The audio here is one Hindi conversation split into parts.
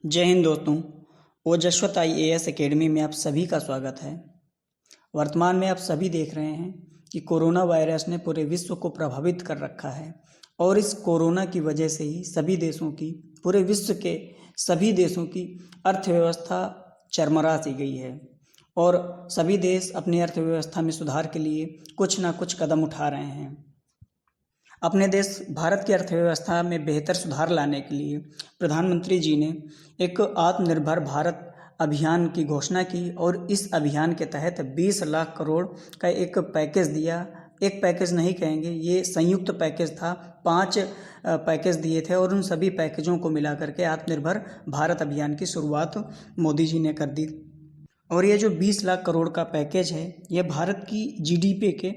जय हिंद दोस्तों। ओजस्वत IAS एकेडमी में आप सभी का स्वागत है। वर्तमान में आप सभी देख रहे हैं कि कोरोना वायरस ने पूरे विश्व को प्रभावित कर रखा है और इस कोरोना की वजह से ही सभी देशों की, पूरे विश्व के सभी देशों की अर्थव्यवस्था चरमरा सी गई है और सभी देश अपनी अर्थव्यवस्था में सुधार के लिए कुछ ना कुछ कदम उठा रहे हैं। अपने देश भारत की अर्थव्यवस्था में बेहतर सुधार लाने के लिए प्रधानमंत्री जी ने एक आत्मनिर्भर भारत अभियान की घोषणा की और इस अभियान के तहत 20 लाख करोड़ का एक पैकेज दिया। एक पैकेज नहीं कहेंगे, ये संयुक्त पैकेज था। 5 पैकेज दिए थे और उन सभी पैकेजों को मिला करके आत्मनिर्भर भारत अभियान की शुरुआत मोदी जी ने कर दी। और ये जो 20 लाख करोड़ का पैकेज है, ये भारत की GDP के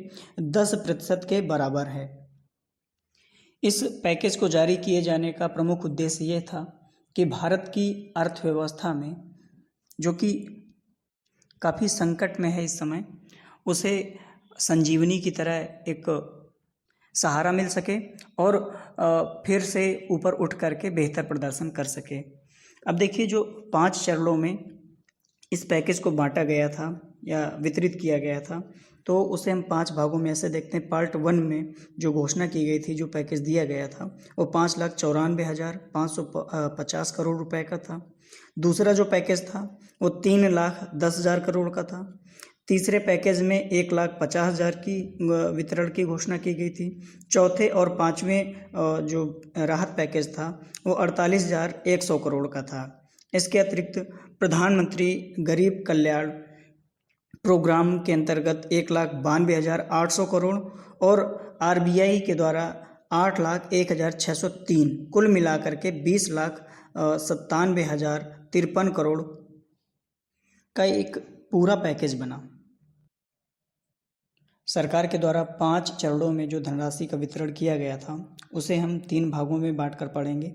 10% के बराबर है। इस पैकेज को जारी किए जाने का प्रमुख उद्देश्य ये था कि भारत की अर्थव्यवस्था में, जो कि काफ़ी संकट में है इस समय, उसे संजीवनी की तरह एक सहारा मिल सके और फिर से ऊपर उठ करके बेहतर प्रदर्शन कर सके। अब देखिए, जो 5 चरणों में इस पैकेज को बांटा गया था या वितरित किया गया था, तो उसे हम 5 भागों में ऐसे देखते हैं। पार्ट 1 में जो घोषणा की गई थी, जो पैकेज दिया गया था, वो 5,94,550 करोड़ रुपए का था। दूसरा जो पैकेज था वो 3,10,000 करोड़ का था। तीसरे पैकेज में 1,50,000 की वितरण की घोषणा की गई थी। चौथे और 5वें जो राहत पैकेज था वो 48,100 करोड़ का था। इसके अतिरिक्त प्रधानमंत्री गरीब कल्याण प्रोग्राम के अंतर्गत 1,92,800 करोड़ और RBI के द्वारा 8,01,603, कुल मिलाकर के 20,97,053 करोड़ का एक पूरा पैकेज बना। सरकार के द्वारा 5 चरणों में जो धनराशि का वितरण किया गया था, उसे हम 3 भागों में बांटकर पढ़ेंगे।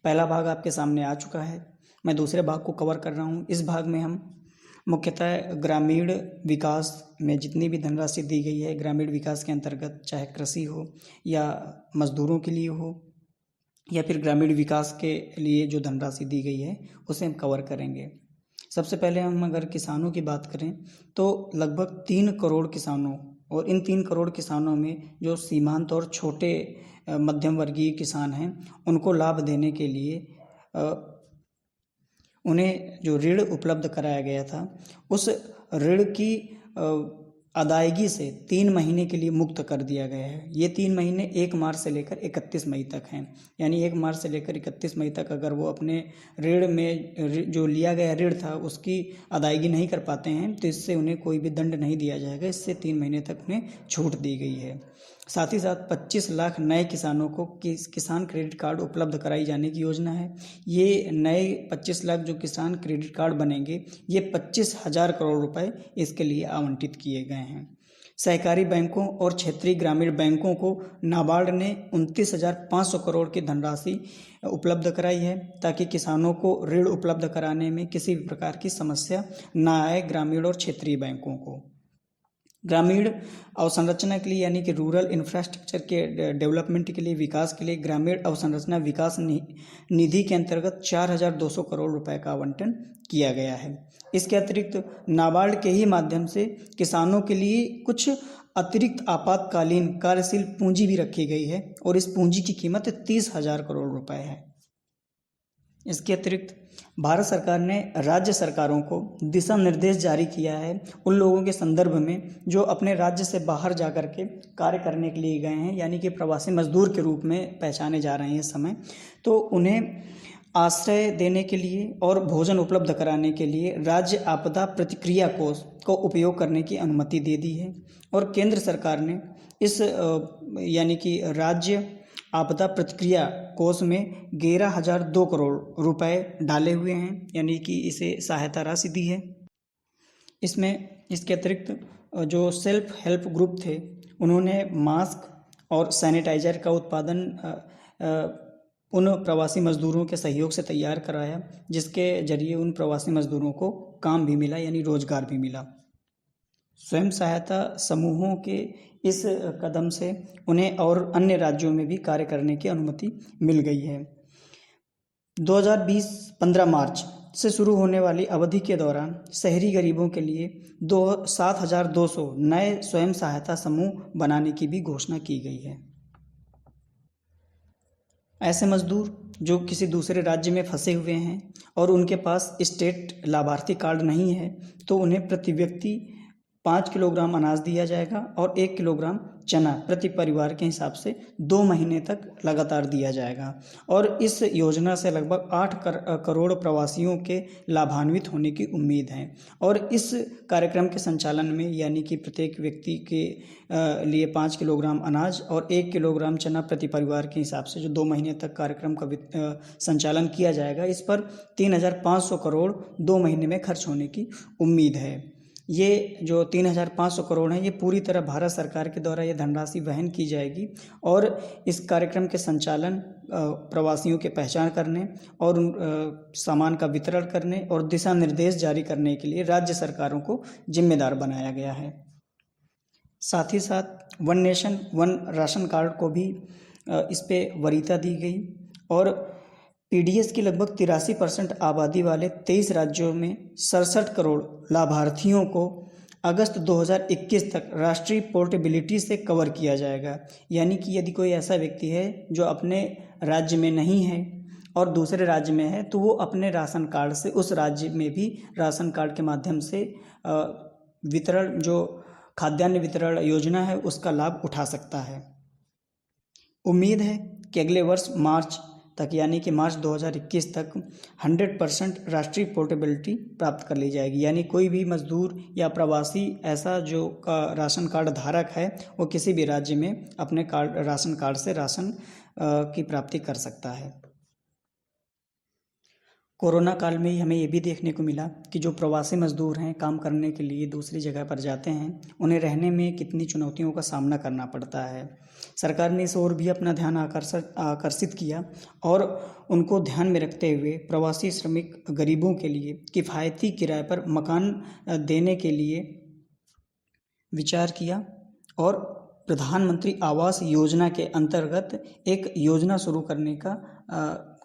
पहला भाग आपके सामने आ चुका है, मैं दूसरे भाग को कवर कर रहा हूँ। इस भाग में हम मुख्यतः ग्रामीण विकास में जितनी भी धनराशि दी गई है, ग्रामीण विकास के अंतर्गत, चाहे कृषि हो या मजदूरों के लिए हो या फिर ग्रामीण विकास के लिए जो धनराशि दी गई है, उसे हम कवर करेंगे। सबसे पहले हम अगर किसानों की बात करें तो लगभग 3 करोड़ किसानों, और इन 3 करोड़ किसानों में जो सीमांत और छोटे मध्यम वर्गीय किसान हैं, उनको लाभ देने के लिए उन्हें जो ऋण उपलब्ध कराया गया था, उस ऋण की अदायगी से 3 महीने के लिए मुक्त कर दिया गया है। ये 3 महीने 1 मार्च से लेकर 31 मई तक हैं। यानी 1 मार्च से लेकर 31 मई तक अगर वो अपने ऋण में जो लिया गया ऋण था उसकी अदायगी नहीं कर पाते हैं, तो इससे उन्हें कोई भी दंड नहीं दिया जाएगा। इससे 3 महीने तक उन्हें छूट दी गई है। साथ ही साथ 25 लाख नए किसानों को किसान क्रेडिट कार्ड उपलब्ध कराई जाने की योजना है। ये नए 25 लाख जो किसान क्रेडिट कार्ड बनेंगे, ये 25,000 करोड़ रुपए इसके लिए आवंटित किए गए हैं। सहकारी बैंकों और क्षेत्रीय ग्रामीण बैंकों को नाबार्ड ने 29,500 करोड़ की धनराशि उपलब्ध कराई है, ताकि किसानों को ऋण उपलब्ध कराने में किसी भी प्रकार की समस्या ना आए। ग्रामीण और क्षेत्रीय बैंकों को ग्रामीण अवसंरचना के लिए, यानी कि रूरल इंफ्रास्ट्रक्चर के डेवलपमेंट के लिए, विकास के लिए, ग्रामीण अवसंरचना विकास निधि के अंतर्गत 4,200 करोड़ रुपए का आवंटन किया गया है। इसके अतिरिक्त नाबार्ड के ही माध्यम से किसानों के लिए कुछ अतिरिक्त आपातकालीन कार्यशील पूंजी भी रखी गई है और इस पूंजी की कीमत 30,000 करोड़ रुपए है। इसके अतिरिक्त भारत सरकार ने राज्य सरकारों को दिशा निर्देश जारी किया है उन लोगों के संदर्भ में जो अपने राज्य से बाहर जा कर के कार्य करने के लिए गए हैं, यानी कि प्रवासी मजदूर के रूप में पहचाने जा रहे हैं इस समय। तो उन्हें आश्रय देने के लिए और भोजन उपलब्ध कराने के लिए राज्य आपदा प्रतिक्रिया कोष को उपयोग करने की अनुमति दे दी है। और केंद्र सरकार ने इस यानी कि राज्य आपदा प्रतिक्रिया कोष में 11,002 करोड़ रुपए डाले हुए हैं, यानी कि इसे सहायता राशि दी है। इसमें इसके अतिरिक्त जो सेल्फ हेल्प ग्रुप थे, उन्होंने मास्क और सैनिटाइजर का उत्पादन उन प्रवासी मजदूरों के सहयोग से तैयार कराया, जिसके जरिए उन प्रवासी मजदूरों को काम भी मिला, यानी रोजगार भी मिला। स्वयं सहायता समूहों के इस कदम से उन्हें और अन्य राज्यों में भी कार्य करने की अनुमति मिल गई है। 2020 15 मार्च से शुरू होने वाली अवधि के दौरान शहरी गरीबों के लिए 7,200 नए स्वयं सहायता समूह बनाने की भी घोषणा की गई है। ऐसे मजदूर जो किसी दूसरे राज्य में फंसे हुए हैं और उनके पास स्टेट लाभार्थी कार्ड नहीं है, तो उन्हें प्रति व्यक्ति 5 किलोग्राम अनाज दिया जाएगा और 1 किलोग्राम चना प्रति परिवार के हिसाब से 2 महीने तक लगातार दिया जाएगा। और इस योजना से लगभग 8 करोड़ प्रवासियों के लाभान्वित होने की उम्मीद है। और इस कार्यक्रम के संचालन में यानी कि प्रत्येक व्यक्ति के लिए 5 किलोग्राम अनाज और 1 किलोग्राम चना प्रति परिवार के हिसाब से जो 2 महीने तक कार्यक्रम का संचालन किया जाएगा, इस पर 3,500 करोड़ 2 महीने में खर्च होने की उम्मीद है। ये जो 3,500 करोड़ है, ये पूरी तरह भारत सरकार के द्वारा ये धनराशि वहन की जाएगी और इस कार्यक्रम के संचालन प्रवासियों की पहचान करने और सामान का वितरण करने और दिशा निर्देश जारी करने के लिए राज्य सरकारों को जिम्मेदार बनाया गया है। साथ ही साथ one nation one ration card को भी इस पे वरीयता दी गई और पीडीएस की लगभग 83% आबादी वाले 23 राज्यों में 67 करोड़ लाभार्थियों को अगस्त 2021 तक राष्ट्रीय पोर्टेबिलिटी से कवर किया जाएगा। यानी कि यदि कोई ऐसा व्यक्ति है जो अपने राज्य में नहीं है और दूसरे राज्य में है, तो वो अपने राशन कार्ड से उस राज्य में भी राशन कार्ड के माध्यम से वितरण जो खाद्यान्न वितरण योजना है उसका लाभ उठा सकता है। उम्मीद है कि अगले वर्ष मार्च तक यानी कि मार्च 2021 तक 100% राष्ट्रीय पोर्टेबिलिटी प्राप्त कर ली जाएगी। यानी कोई भी मजदूर या प्रवासी ऐसा जो राशन कार्ड धारक है वो किसी भी राज्य में अपने राशन कार्ड से राशन की प्राप्ति कर सकता है। कोरोना काल में ही हमें ये भी देखने को मिला कि जो प्रवासी मजदूर हैं, काम करने के लिए दूसरी जगह पर जाते हैं, उन्हें रहने में कितनी चुनौतियों का सामना करना पड़ता है। सरकार ने इस ओर भी अपना ध्यान आकर्षित किया और उनको ध्यान में रखते हुए प्रवासी श्रमिक गरीबों के लिए किफ़ायती किराए पर मकान देने के लिए विचार किया और प्रधानमंत्री आवास योजना के अंतर्गत एक योजना शुरू करने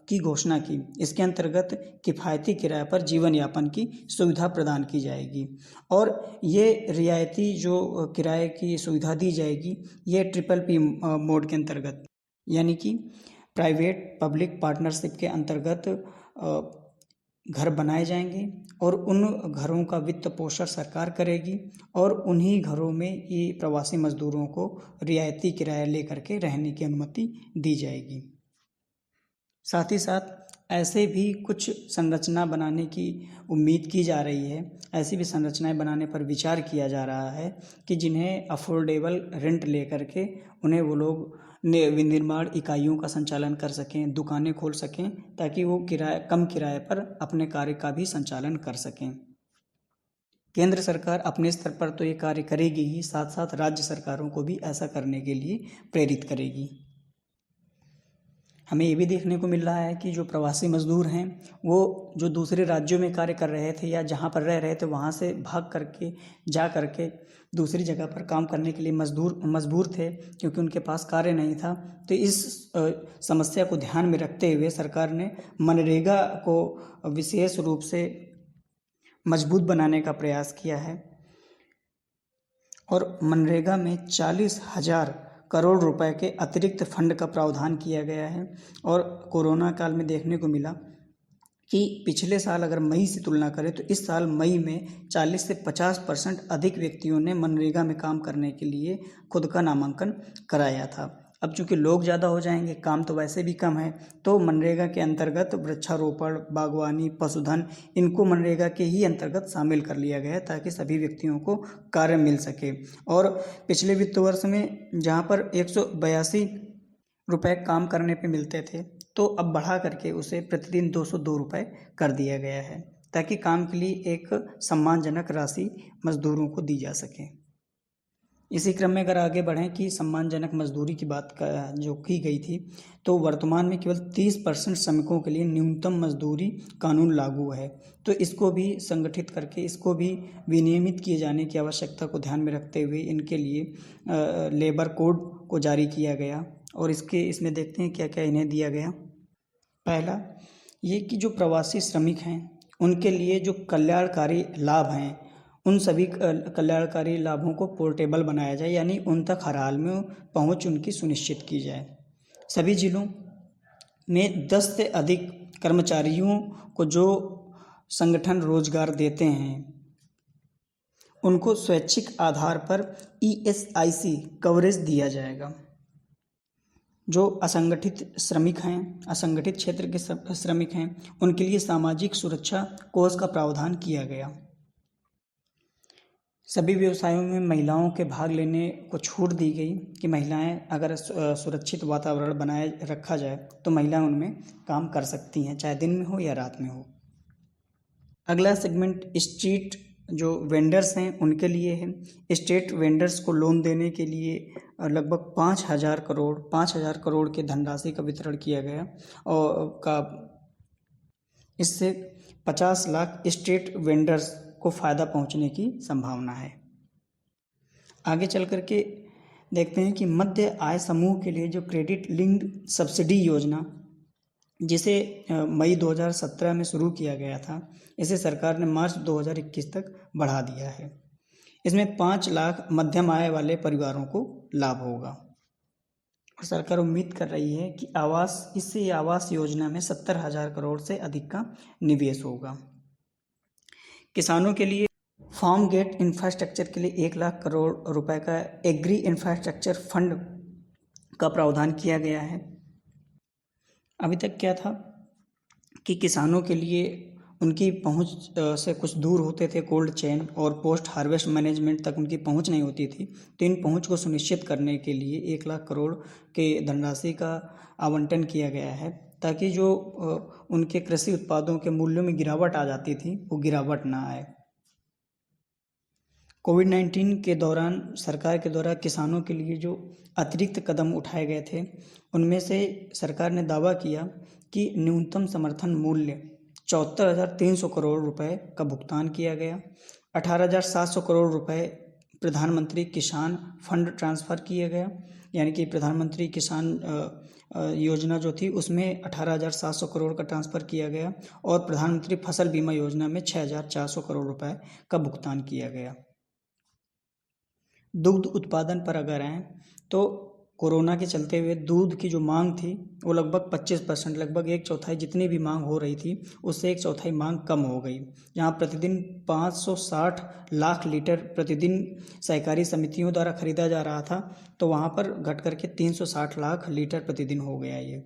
की घोषणा की। इसके अंतर्गत किफ़ायती किराए पर जीवन यापन की सुविधा प्रदान की जाएगी और ये रियायती जो किराए की सुविधा दी जाएगी ये PPP मोड के अंतर्गत यानी कि प्राइवेट पब्लिक पार्टनरशिप के अंतर्गत घर बनाए जाएंगे और उन घरों का वित्त पोषण सरकार करेगी और उन्हीं घरों में ये प्रवासी मजदूरों को रियायती किराया लेकर के रहने की अनुमति दी जाएगी। साथ ही साथ ऐसे भी कुछ संरचना बनाने की उम्मीद की जा रही है। ऐसी भी संरचनाएं बनाने पर विचार किया जा रहा है कि जिन्हें अफोर्डेबल रेंट लेकर के उन्हें वो लोग विनिर्माण इकाइयों का संचालन कर सकें, दुकानें खोल सकें, ताकि वो कम किराए पर अपने कार्य का भी संचालन कर सकें। केंद्र सरकार अपने स्तर पर तो ये कार्य करेगी ही, साथ साथ राज्य सरकारों को भी ऐसा करने के लिए प्रेरित करेगी। हमें ये भी देखने को मिल रहा है कि जो प्रवासी मजदूर हैं वो जो दूसरे राज्यों में कार्य कर रहे थे या जहाँ पर रह रहे थे वहाँ से भाग करके जा करके दूसरी जगह पर काम करने के लिए मजबूर थे क्योंकि उनके पास कार्य नहीं था। तो इस समस्या को ध्यान में रखते हुए सरकार ने मनरेगा को विशेष रूप से मजबूत बनाने का प्रयास किया है और मनरेगा में 40,000 करोड़ रुपए के अतिरिक्त फंड का प्रावधान किया गया है। और कोरोना काल में देखने को मिला कि पिछले साल अगर मई से तुलना करें तो इस साल मई में 40 से 50% अधिक व्यक्तियों ने मनरेगा में काम करने के लिए खुद का नामांकन कराया था। अब चूँकि लोग ज़्यादा हो जाएंगे, काम तो वैसे भी कम है, तो मनरेगा के अंतर्गत वृक्षारोपण, बागवानी, पशुधन, इनको मनरेगा के ही अंतर्गत शामिल कर लिया गया है ताकि सभी व्यक्तियों को कार्य मिल सके। और पिछले वित्त वर्ष में जहाँ पर 182 रुपये काम करने पे मिलते थे, तो अब बढ़ा करके उसे प्रतिदिन 202 रुपये कर दिया गया है ताकि काम के लिए एक सम्मानजनक राशि मजदूरों को दी जा सके। इसी क्रम में अगर आगे बढ़ें कि सम्मानजनक मजदूरी की बात जो की गई थी, तो वर्तमान में केवल 30% श्रमिकों के लिए न्यूनतम मजदूरी कानून लागू है। तो इसको भी संगठित करके इसको भी विनियमित किए जाने की आवश्यकता को ध्यान में रखते हुए इनके लिए लेबर कोड को जारी किया गया और इसमें देखते हैं क्या क्या इन्हें दिया गया। पहला ये कि जो प्रवासी श्रमिक हैं उनके लिए जो कल्याणकारी लाभ हैं उन सभी कल्याणकारी लाभों को पोर्टेबल बनाया जाए, यानी उन तक हर हाल में पहुंच उनकी सुनिश्चित की जाए। सभी जिलों में 10 से अधिक कर्मचारियों को जो संगठन रोजगार देते हैं उनको स्वैच्छिक आधार पर ESIC कवरेज दिया जाएगा। जो असंगठित श्रमिक हैं, असंगठित क्षेत्र के श्रमिक हैं, उनके लिए सामाजिक सुरक्षा कोष का प्रावधान किया गया। सभी व्यवसायों में महिलाओं के भाग लेने को छूट दी गई कि महिलाएं अगर सुरक्षित वातावरण बनाए रखा जाए तो महिलाएं उनमें काम कर सकती हैं, चाहे दिन में हो या रात में हो। अगला सेगमेंट स्ट्रीट जो वेंडर्स हैं उनके लिए है। स्ट्रीट वेंडर्स को लोन देने के लिए लगभग 5,000 करोड़ के धनराशि का वितरण किया गया और इससे 50 लाख स्ट्रीट वेंडर्स को फ़ायदा पहुंचने की संभावना है। आगे चल कर के देखते हैं कि मध्य आय समूह के लिए जो क्रेडिट लिंक्ड सब्सिडी योजना, जिसे मई 2017 में शुरू किया गया था, इसे सरकार ने मार्च 2021 तक बढ़ा दिया है। इसमें 5 लाख मध्यम आय वाले परिवारों को लाभ होगा और सरकार उम्मीद कर रही है कि इससे आवास योजना में 70,000 करोड़ से अधिक का निवेश होगा। किसानों के लिए फार्म गेट इंफ्रास्ट्रक्चर के लिए 1 लाख करोड़ रुपए का एग्री इंफ्रास्ट्रक्चर फंड का प्रावधान किया गया है। अभी तक क्या था कि किसानों के लिए उनकी पहुंच से कुछ दूर होते थे कोल्ड चेन और पोस्ट हार्वेस्ट मैनेजमेंट तक उनकी पहुंच नहीं होती थी, तो इन पहुंच को सुनिश्चित करने के लिए 1 लाख करोड़ के धनराशि का आवंटन किया गया है, ताकि जो उनके कृषि उत्पादों के मूल्यों में गिरावट आ जाती थी वो गिरावट ना आए। कोविड-19 के दौरान सरकार के द्वारा किसानों के लिए जो अतिरिक्त कदम उठाए गए थे उनमें से सरकार ने दावा किया कि न्यूनतम समर्थन मूल्य 74,300 करोड़ रुपए का भुगतान किया गया। 18,700 करोड़ रुपए प्रधानमंत्री किसान फंड ट्रांसफ़र किया गया, यानी कि प्रधानमंत्री किसान योजना जो थी उसमें 18,700 करोड़ का ट्रांसफ़र किया गया और प्रधानमंत्री फसल बीमा योजना में 6,400 करोड़ रुपए का भुगतान किया गया। दुग्ध उत्पादन पर अगर आएँ तो कोरोना के चलते हुए दूध की जो मांग थी वो लगभग 25%, लगभग 1/4 जितनी भी मांग हो रही थी उससे 1/4 मांग कम हो गई। जहां प्रतिदिन 560 लाख लीटर प्रतिदिन सहकारी समितियों द्वारा खरीदा जा रहा था, तो वहां पर घट करके 360 लाख लीटर प्रतिदिन हो गया। ये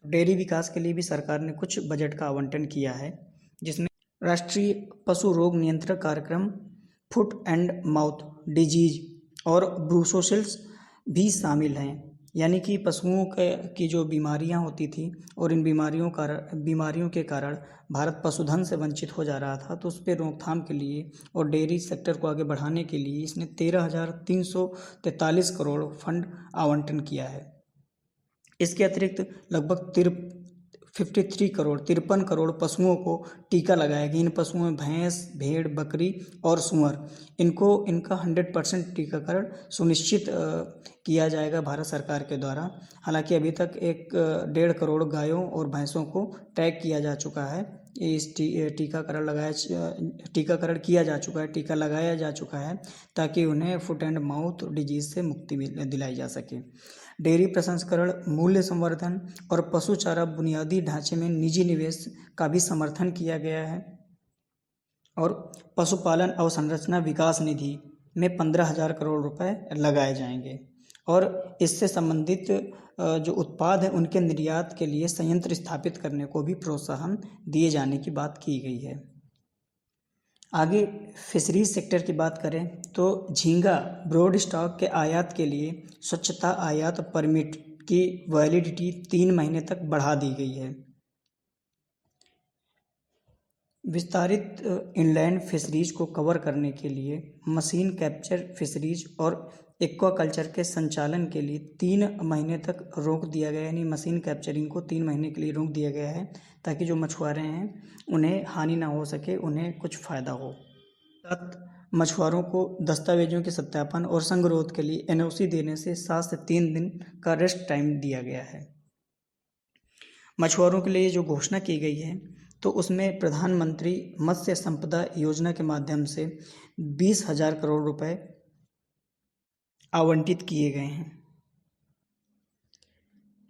डेयरी विकास के लिए भी सरकार ने कुछ बजट का आवंटन किया है, जिसमें राष्ट्रीय पशु रोग नियंत्रण कार्यक्रम, फुट एंड माउथ डिजीज और ब्रूसोसिल्स भी शामिल हैं, यानी कि पशुओं की जो बीमारियां होती थी और इन बीमारियों के कारण भारत पशुधन से वंचित हो जा रहा था, तो उस पर रोकथाम के लिए और डेयरी सेक्टर को आगे बढ़ाने के लिए इसने 13,343 करोड़ फंड आवंटन किया है। इसके अतिरिक्त लगभग 53 करोड़ पशुओं को टीका लगाया गया। इन पशुओं में भैंस, भेड़, बकरी और सूअर, इनका 100% टीकाकरण सुनिश्चित किया जाएगा भारत सरकार के द्वारा। हालांकि अभी तक 1.5 करोड़ गायों और भैंसों को टैग किया जा चुका है। इस टीकाकरण किया जा चुका है, टीका लगाया जा चुका है, ताकि उन्हें फुट एंड माउथ डिजीज से मुक्ति दिलाई जा सके। डेयरी प्रसंस्करण, मूल्य संवर्धन और पशु चारा बुनियादी ढांचे में निजी निवेश का भी समर्थन किया गया है और पशुपालन अवसंरचना विकास निधि में 15,000 करोड़ रुपए लगाए जाएंगे और इससे संबंधित जो उत्पाद हैं उनके निर्यात के लिए संयंत्र स्थापित करने को भी प्रोत्साहन दिए जाने की बात की गई है। आगे फिशरीज सेक्टर की बात करें तो झींगा ब्रॉड स्टॉक के आयात के लिए स्वच्छता आयात परमिट की वैलिडिटी 3 महीने तक बढ़ा दी गई है। विस्तारित इनलैंड फिशरीज को कवर करने के लिए मशीन कैप्चर फिशरीज और एक्वाकल्चर के संचालन के लिए 3 महीने तक रोक दिया गया है, यानी मशीन कैप्चरिंग को 3 महीने के लिए रोक दिया गया है, ताकि जो मछुआरे हैं उन्हें हानि ना हो सके, उन्हें कुछ फ़ायदा हो। मछुआरों को दस्तावेजों के सत्यापन और संगरोध के लिए NOC देने से 7 से 3 दिन का रेस्ट टाइम दिया गया है। मछुआरों के लिए जो घोषणा की गई है तो उसमें प्रधानमंत्री मत्स्य संपदा योजना के माध्यम से 20,000 करोड़ रुपए आवंटित किए गए हैं।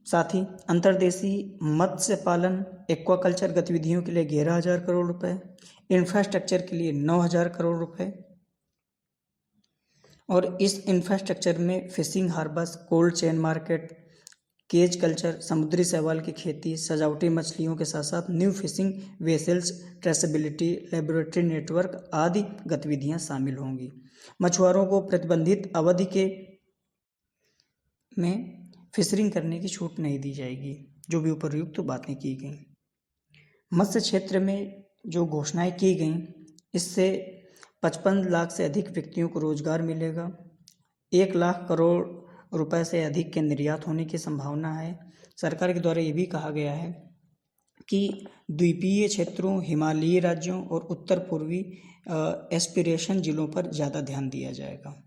साथ ही अंतर्देशीय मत्स्य पालन एक्वाकल्चर गतिविधियों के लिए 11,000 करोड़ रुपए, इंफ्रास्ट्रक्चर के लिए 9,000 करोड़ रुपए, और इस इंफ्रास्ट्रक्चर में fishing harbours, cold chain market, cage culture, समुद्री शैवाल की खेती, सजावटी मछलियों के साथ साथ new fishing vessels, traceability, laboratory network आदि गतिविधियां शामिल होंगी। मछुआरों को प्रतिबंधित अवधि के में फिशरिंग करने की छूट नहीं दी जाएगी, जो भी उपर्युक्त बातें की गई। मत्स्य क्षेत्र में जो घोषणाएं की गई, इससे 55 लाख से अधिक व्यक्तियों को रोजगार मिलेगा। 1 लाख करोड़ रुपए से अधिक के निर्यात होने की संभावना है। सरकार के द्वारा ये भी कहा गया है कि द्वीपीय क्षेत्रों, हिमालयी राज्यों और उत्तर पूर्वी एस्पिरेशन जिलों पर ज़्यादा ध्यान दिया जाएगा।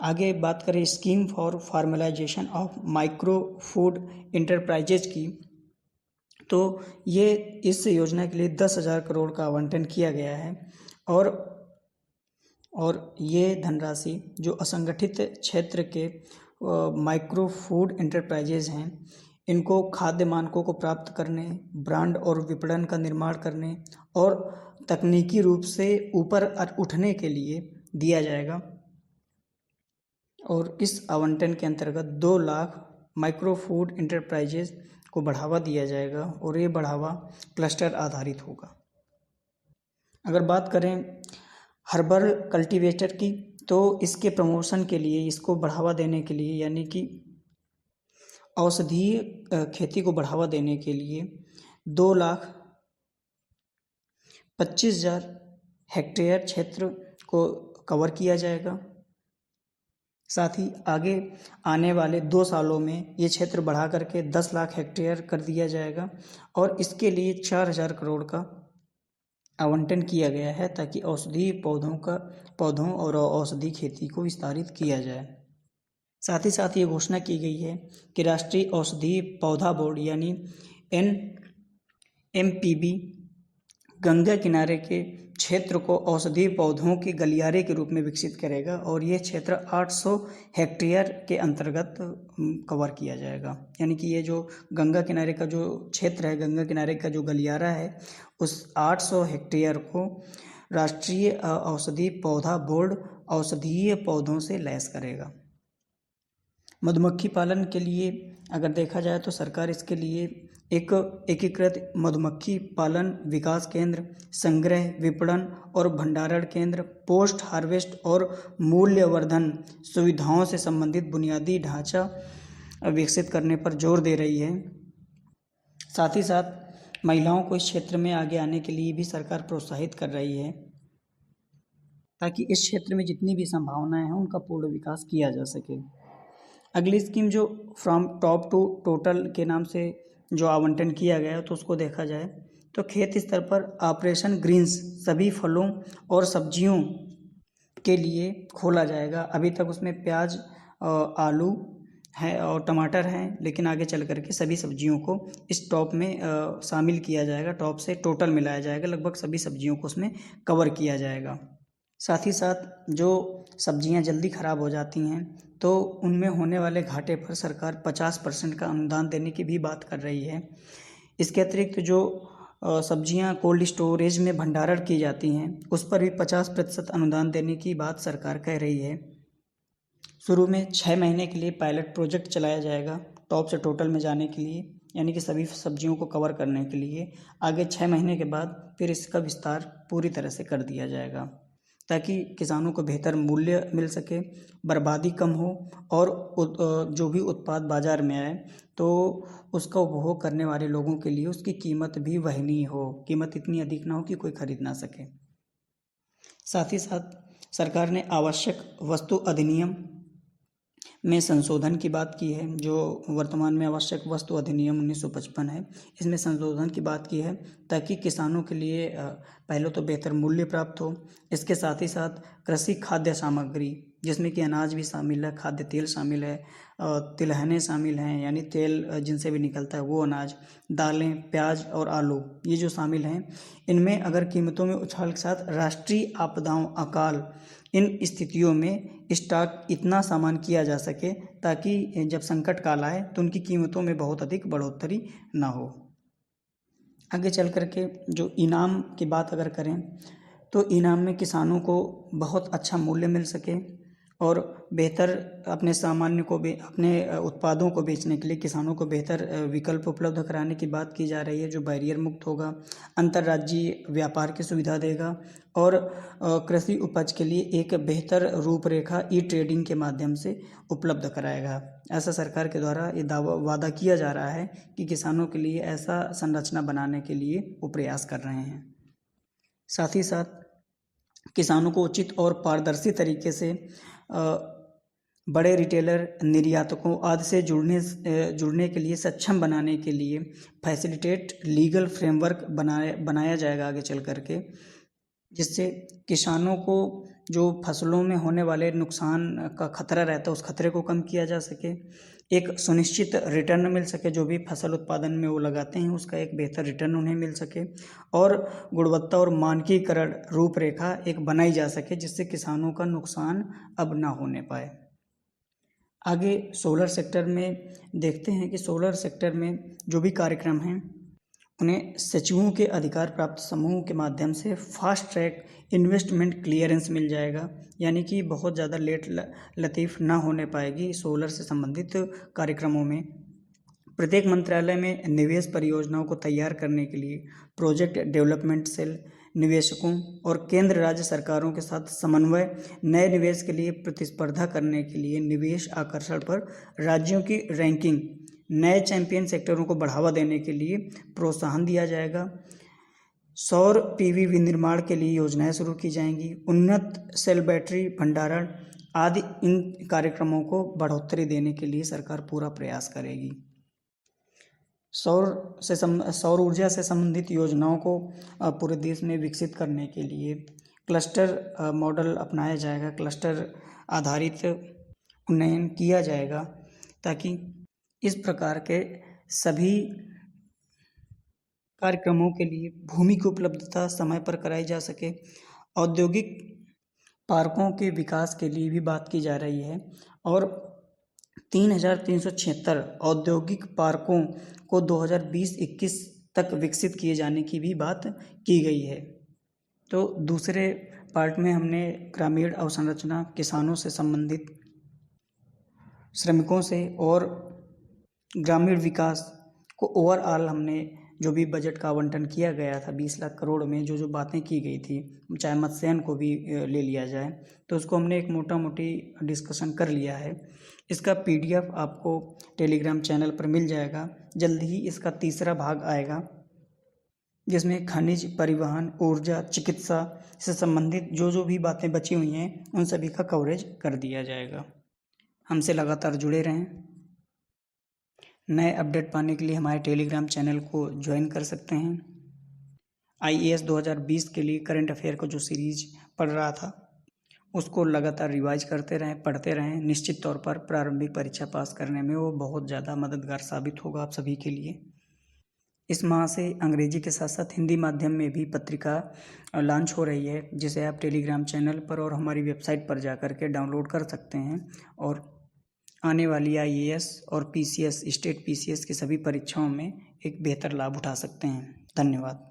आगे बात करें scheme for formalisation of micro food enterprises की, तो ये इस योजना के लिए 10,000 करोड़ का आवंटन किया गया है और ये धनराशि जो असंगठित क्षेत्र के माइक्रो फूड इंटरप्राइजेज हैं, इनको खाद्य मानकों को प्राप्त करने, ब्रांड और विपणन का निर्माण करने और तकनीकी रूप से ऊपर उठने के लिए दिया जाएगा। और इस आवंटन के अंतर्गत 2 लाख माइक्रो फूड इंटरप्राइजेज को बढ़ावा दिया जाएगा और ये बढ़ावा क्लस्टर आधारित होगा। अगर बात करें हर्बल कल्टीवेटर की, तो इसके प्रमोशन के लिए, इसको बढ़ावा देने के लिए, यानी कि औषधीय खेती को बढ़ावा देने के लिए 2,25,000 हेक्टेयर क्षेत्र को कवर किया जाएगा। साथ ही आगे आने वाले 2 सालों में ये क्षेत्र बढ़ा करके 10 लाख हेक्टेयर कर दिया जाएगा और इसके लिए 4,000 करोड़ का आवंटन किया गया है ताकि औषधीय पौधों और औषधि खेती को विस्तारित किया जाए। साथ ही साथ ये घोषणा की गई है कि राष्ट्रीय औषधीय पौधा बोर्ड यानी NMPB गंगा किनारे के क्षेत्र को औषधीय पौधों के गलियारे के रूप में विकसित करेगा और ये क्षेत्र 800 हेक्टेयर के अंतर्गत कवर किया जाएगा। यानी कि ये जो गंगा किनारे का जो क्षेत्र है, गंगा किनारे का जो गलियारा है, उस 800 हेक्टेयर को राष्ट्रीय औषधीय पौधा बोर्ड औषधीय पौधों से लैस करेगा। मधुमक्खी पालन के लिए अगर देखा जाए तो सरकार इसके लिए एक एकीकृत मधुमक्खी पालन विकास केंद्र, संग्रह, विपणन और भंडारण केंद्र, पोस्ट हार्वेस्ट और मूल्यवर्धन सुविधाओं से संबंधित बुनियादी ढांचा विकसित करने पर जोर दे रही है। साथ ही साथ महिलाओं को इस क्षेत्र में आगे आने के लिए भी सरकार प्रोत्साहित कर रही है ताकि इस क्षेत्र में जितनी भी संभावनाएं हैं उनका पूर्ण विकास किया जा सके। अगली स्कीम जो फ्रॉम टॉप टू टोटल के नाम से जो आवंटन किया गया है, तो उसको देखा जाए तो खेत स्तर पर ऑपरेशन ग्रीन्स सभी फलों और सब्जियों के लिए खोला जाएगा। अभी तक उसमें प्याज, आलू है और टमाटर हैं, लेकिन आगे चल करके सभी सब्जियों को इस टॉप में शामिल किया जाएगा। टॉप से टोटल मिलाया जाएगा, लगभग सभी सब्जियों को उसमें कवर किया जाएगा। साथ ही साथ जो सब्जियां जल्दी ख़राब हो जाती हैं तो उनमें होने वाले घाटे पर सरकार 50% का अनुदान देने की भी बात कर रही है। इसके अतिरिक्त जो सब्जियां कोल्ड स्टोरेज में भंडारण की जाती हैं उस पर भी 50% अनुदान देने की बात सरकार कह रही है। शुरू में 6 महीने के लिए पायलट प्रोजेक्ट चलाया जाएगा टॉप से टोटल में जाने के लिए, यानी कि सभी सब्जियों को कवर करने के लिए। आगे 6 महीने के बाद फिर इसका विस्तार पूरी तरह से कर दिया जाएगा ताकि किसानों को बेहतर मूल्य मिल सके, बर्बादी कम हो और जो भी उत्पाद बाज़ार में आए तो उसका उपभोग करने वाले लोगों के लिए उसकी कीमत भी वहनीय हो, कीमत इतनी अधिक ना हो कि कोई खरीद ना सके। साथ ही साथ सरकार ने आवश्यक वस्तु अधिनियम में संशोधन की बात की है, जो वर्तमान में आवश्यक वस्तु अधिनियम 1955 है, इसमें संशोधन की बात की है ताकि किसानों के लिए पहले तो बेहतर मूल्य प्राप्त हो। इसके साथ ही साथ कृषि खाद्य सामग्री, जिसमें कि अनाज भी शामिल है, खाद्य तेल शामिल है, तिलहनें शामिल हैं यानी तेल जिनसे भी निकलता है वो अनाज, दालें, प्याज और आलू, ये जो शामिल हैं, इनमें अगर कीमतों में उछाल के साथ राष्ट्रीय आपदाओं, अकाल, इन स्थितियों में स्टॉक इतना सामान किया जा सके ताकि जब संकट काल आए तो उनकी कीमतों में बहुत अधिक बढ़ोतरी ना हो। आगे चल कर के जो इनाम की बात अगर करें तो इनाम में किसानों को बहुत अच्छा मूल्य मिल सके और बेहतर अपने सामान्य को भी, अपने उत्पादों को बेचने के लिए किसानों को बेहतर विकल्प उपलब्ध कराने की बात की जा रही है, जो बैरियर मुक्त होगा, अंतर्राज्यीय व्यापार की सुविधा देगा और कृषि उपज के लिए एक बेहतर रूपरेखा ई ट्रेडिंग के माध्यम से उपलब्ध कराएगा। ऐसा सरकार के द्वारा ये वादा किया जा रहा है कि किसानों के लिए ऐसा संरचना बनाने के लिए वो प्रयास कर रहे हैं। साथ ही साथ किसानों को उचित और पारदर्शी तरीके से बड़े रिटेलर, निर्यातकों आदि से जुड़ने के लिए सक्षम बनाने के लिए फैसिलिटेट लीगल फ्रेमवर्क बनाया जाएगा आगे चल कर के, जिससे किसानों को जो फसलों में होने वाले नुकसान का खतरा रहता है उस खतरे को कम किया जा सके, एक सुनिश्चित रिटर्न मिल सके, जो भी फसल उत्पादन में वो लगाते हैं उसका एक बेहतर रिटर्न उन्हें मिल सके और गुणवत्ता और मानकीकरण रूपरेखा एक बनाई जा सके जिससे किसानों का नुकसान अब ना होने पाए। आगे सोलर सेक्टर में देखते हैं कि सोलर सेक्टर में जो भी कार्यक्रम हैं उन्हें सचिवों के अधिकार प्राप्त समूह के माध्यम से फास्ट ट्रैक इन्वेस्टमेंट क्लियरेंस मिल जाएगा, यानी कि बहुत ज़्यादा लेट लतीफ़ ना होने पाएगी सोलर से संबंधित कार्यक्रमों में। प्रत्येक मंत्रालय में निवेश परियोजनाओं को तैयार करने के लिए प्रोजेक्ट डेवलपमेंट सेल निवेशकों और केंद्र राज्य सरकारों के साथ समन्वय, नए निवेश के लिए प्रतिस्पर्धा करने के लिए निवेश आकर्षण पर राज्यों की रैंकिंग, नए चैंपियन सेक्टरों को बढ़ावा देने के लिए प्रोत्साहन दिया जाएगा, सौर पीवी विनिर्माण के लिए योजनाएं शुरू की जाएंगी, उन्नत सेल बैटरी भंडारण आदि इन कार्यक्रमों को बढ़ोतरी देने के लिए सरकार पूरा प्रयास करेगी। सौर ऊर्जा से संबंधित योजनाओं को पूरे देश में विकसित करने के लिए क्लस्टर मॉडल अपनाया जाएगा, क्लस्टर आधारित उन्नयन किया जाएगा ताकि इस प्रकार के सभी कार्यक्रमों के लिए भूमि की उपलब्धता समय पर कराई जा सके। औद्योगिक पार्कों के विकास के लिए भी बात की जा रही है और 3,376 औद्योगिक पार्कों को 2020-21 तक विकसित किए जाने की भी बात की गई है। तो दूसरे पार्ट में हमने ग्रामीण अवसंरचना, किसानों से संबंधित, श्रमिकों से और ग्रामीण विकास को ओवरऑल हमने जो भी बजट का आवंटन किया गया था 20 लाख करोड़ में जो बातें की गई थी, चाहे मत्स्यायन को भी ले लिया जाए, तो उसको हमने एक मोटा मोटी डिस्कशन कर लिया है। इसका PDF आपको टेलीग्राम चैनल पर मिल जाएगा। जल्द ही इसका तीसरा भाग आएगा जिसमें खनिज, परिवहन, ऊर्जा, चिकित्सा से संबंधित जो भी बातें बची हुई हैं उन सभी का कवरेज कर दिया जाएगा। हमसे लगातार जुड़े रहें। नए अपडेट पाने के लिए हमारे टेलीग्राम चैनल को ज्वाइन कर सकते हैं। IAS 2020 के लिए करंट अफेयर को जो सीरीज पढ़ रहा था उसको लगातार रिवाइज करते रहें, पढ़ते रहें। निश्चित तौर पर प्रारंभिक परीक्षा पास करने में वो बहुत ज़्यादा मददगार साबित होगा आप सभी के लिए। इस माह से अंग्रेजी के साथ साथ हिंदी माध्यम में भी पत्रिका लॉन्च हो रही है जिसे आप टेलीग्राम चैनल पर और हमारी वेबसाइट पर जा कर के डाउनलोड कर सकते हैं और आने वाली IAS और PCS, स्टेट PCS की सभी परीक्षाओं में एक बेहतर लाभ उठा सकते हैं। धन्यवाद।